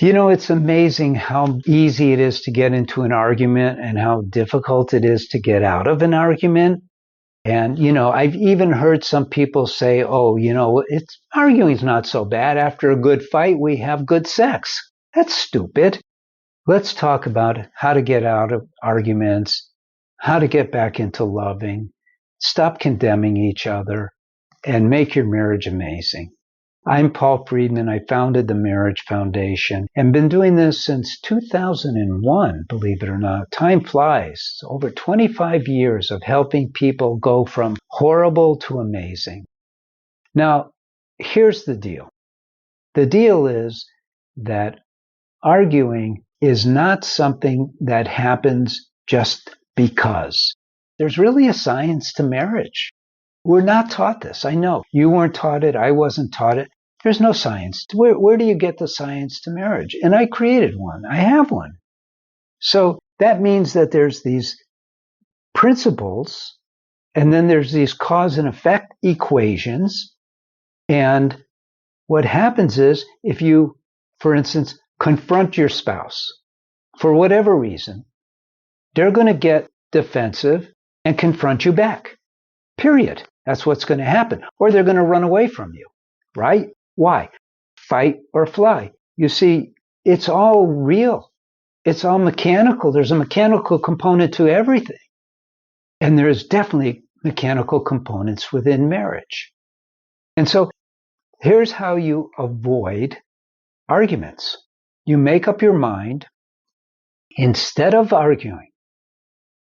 It's amazing how easy it is to get into an argument and how difficult it is to get out of an argument. And, I've even heard some people say, oh, arguing's not so bad. After a good fight, we have good sex. That's stupid. Let's talk about how to get out of arguments, how to get back into loving, stop condemning each other, and make your marriage amazing. I'm Paul Friedman. I founded the Marriage Foundation and been doing this since 2001, believe it or not. Time flies. It's over 25 years of helping people go from horrible to amazing. Now, here's the deal. The deal is that arguing is not something that happens just because. There's really a science to marriage. We're not taught this. I know. You weren't taught it. I wasn't taught it. There's no science. Where do you get the science to marriage? And I created one. I have one. So that means that there's these principles, and then there's these cause and effect equations. And what happens is if you, for instance, confront your spouse for whatever reason, they're going to get defensive and confront you back. Period. That's what's going to happen. Or they're going to run away from you, right? Why? Fight or fly. You see, it's all real. It's all mechanical. There's a mechanical component to everything. And there's definitely mechanical components within marriage. And so here's how you avoid arguments. You make up your mind, instead of arguing,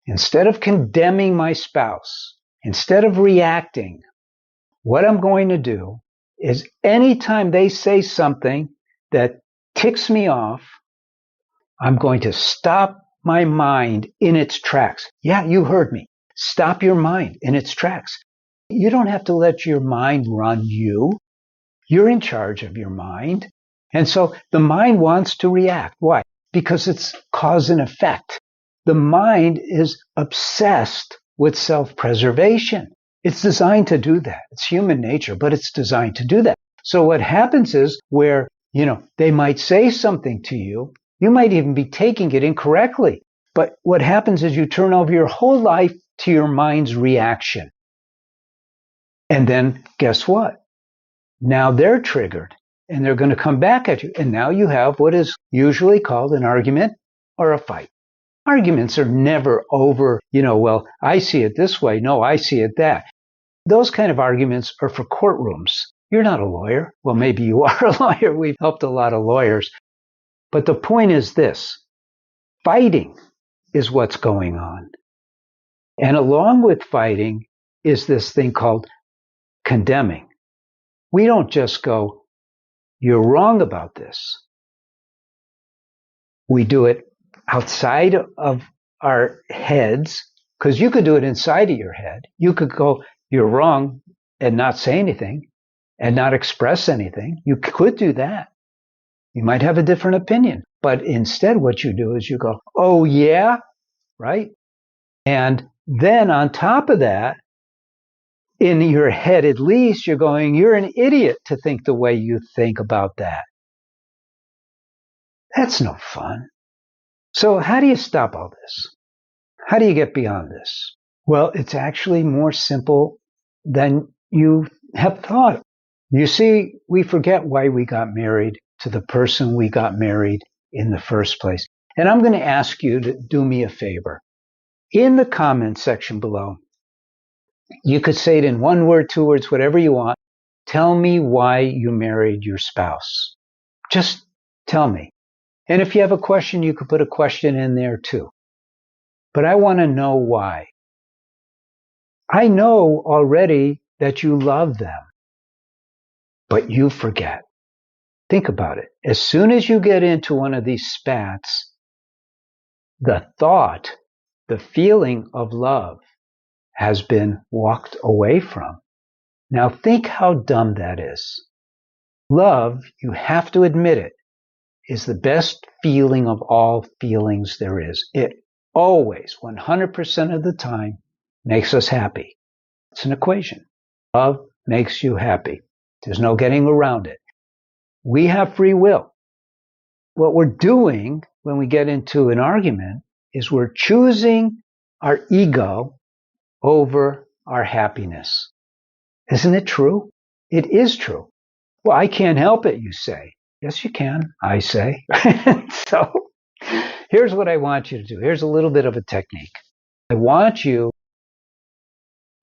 instead of condemning my spouse, instead of reacting, what I'm going to do is anytime they say something that ticks me off, I'm going to stop my mind in its tracks. Yeah, you heard me. Stop your mind in its tracks. You don't have to let your mind run you. You're in charge of your mind. And so the mind wants to react. Why? Because it's cause and effect. The mind is obsessed with self-preservation. It's designed to do that. It's human nature, but it's designed to do that. So what happens is where, they might say something to you, you might even be taking it incorrectly. But what happens is you turn over your whole life to your mind's reaction. And then guess what? Now they're triggered and they're going to come back at you. And now you have what is usually called an argument or a fight. Arguments are never over, well, I see it this way. No, I see it that. Those kind of arguments are for courtrooms. You're not a lawyer. Well, maybe you are a lawyer. We've helped a lot of lawyers. But the point is this. Fighting is what's going on. And along with fighting is this thing called condemning. We don't just go, you're wrong about this. We do it outside of our heads, because you could do it inside of your head. You could go, you're wrong, and not say anything and not express anything. You could do that. You might have a different opinion. But instead, what you do is you go, oh, yeah, right? And then on top of that, in your head at least, you're going, you're an idiot to think the way you think about that. That's no fun. So how do you stop all this? How do you get beyond this? Well, it's actually more simple than you have thought. You see, we forget why we got married to the person we got married in the first place. And I'm going to ask you to do me a favor. In the comment section below, you could say it in 1 word, 2 words, whatever you want. Tell me why you married your spouse. Just tell me. And if you have a question, you could put a question in there too. But I want to know why. I know already that you love them, but you forget. Think about it. As soon as you get into one of these spats, the thought, the feeling of love has been walked away from. Now think how dumb that is. Love, you have to admit it, is the best feeling of all feelings there is. It always, 100% of the time, makes us happy. It's an equation. Love makes you happy. There's no getting around it. We have free will. what we're doing when we get into an argument is we're choosing our ego over our happiness. Isn't it true? It is true. Well, I can't help it, you say. Yes, you can, I say. So here's what I want you to do. Here's a little bit of a technique. I want you,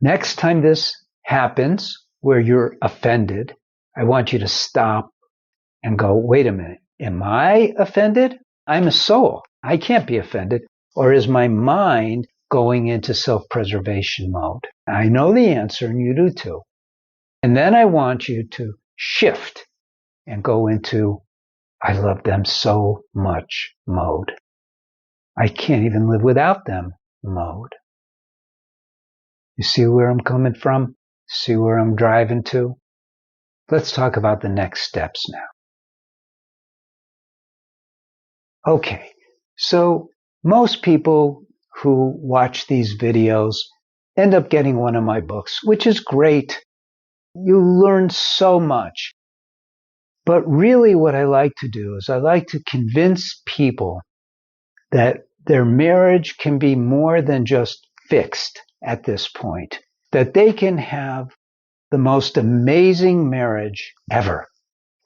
next time this happens where you're offended, I want you to stop and go, wait a minute. Am I offended? I'm a soul. I can't be offended. Or is my mind going into self-preservation mode? I know the answer, and you do too. And then I want you to shift and go into, I love them so much mode. I can't even live without them mode. You see where I'm coming from? See where I'm driving to? Let's talk about the next steps now. Okay, so most people who watch these videos end up getting one of my books, which is great. You learn so much. But really what I like to do is I like to convince people that their marriage can be more than just fixed at this point, that they can have the most amazing marriage ever,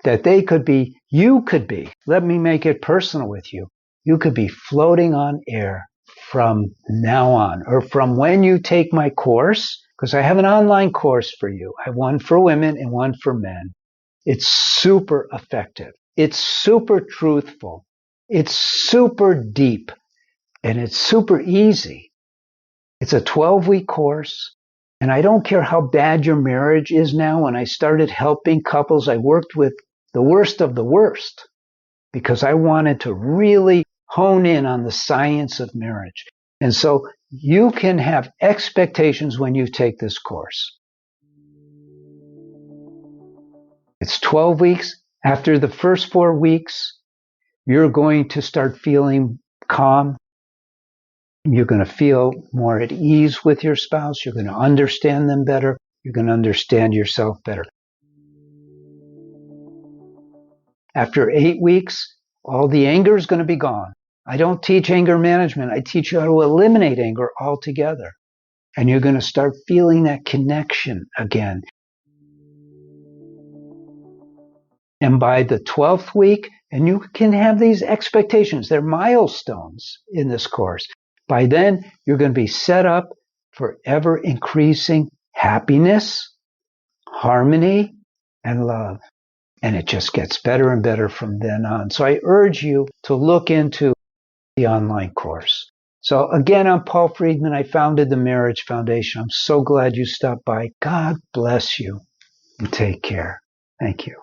that they could be, you could be, let me make it personal with you, you could be floating on air from now on, or from when you take my course, because I have an online course for you. I have one for women and one for men. It's super effective. It's super truthful. It's super deep. And it's super easy. It's a 12-week course. And I don't care how bad your marriage is now. When I started helping couples, I worked with the worst of the worst because I wanted to really hone in on the science of marriage. And so you can have expectations when you take this course. It's 12 weeks. After the first 4 weeks, you're going to start feeling calm. You're going to feel more at ease with your spouse. You're going to understand them better. You're going to understand yourself better. After 8 weeks, all the anger is going to be gone. I don't teach anger management. I teach you how to eliminate anger altogether. And you're going to start feeling that connection again. And by the 12th week, and you can have these expectations, they're milestones in this course. By then, you're going to be set up for ever increasing happiness, harmony, and love. And it just gets better and better from then on. So I urge you to look into the online course. So again, I'm Paul Friedman. I founded the Marriage Foundation. I'm so glad you stopped by. God bless you and take care. Thank you.